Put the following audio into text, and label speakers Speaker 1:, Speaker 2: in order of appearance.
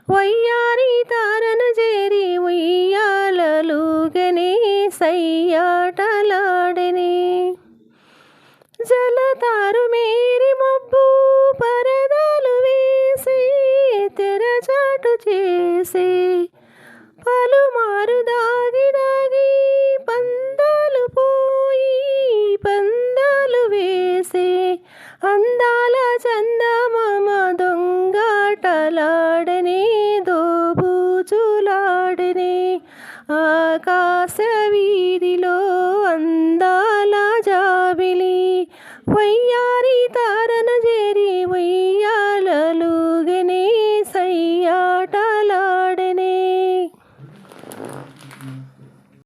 Speaker 1: వయ్యారి తారను చేరి ఉయ్యాలలుగనే సయ్యాటలాడనే జలతారు మేరి మబ్బు పరదాలు వేసి తెరచాటు చేసి పలుమారు దాగి దాగి పందాలు పోయి పందాలు వేసి అందాల చందమామ దొంగాటలాడనే దోబూచులాడనే ఆకాశ వీధిలో అందాల జాబిలి వయ్యా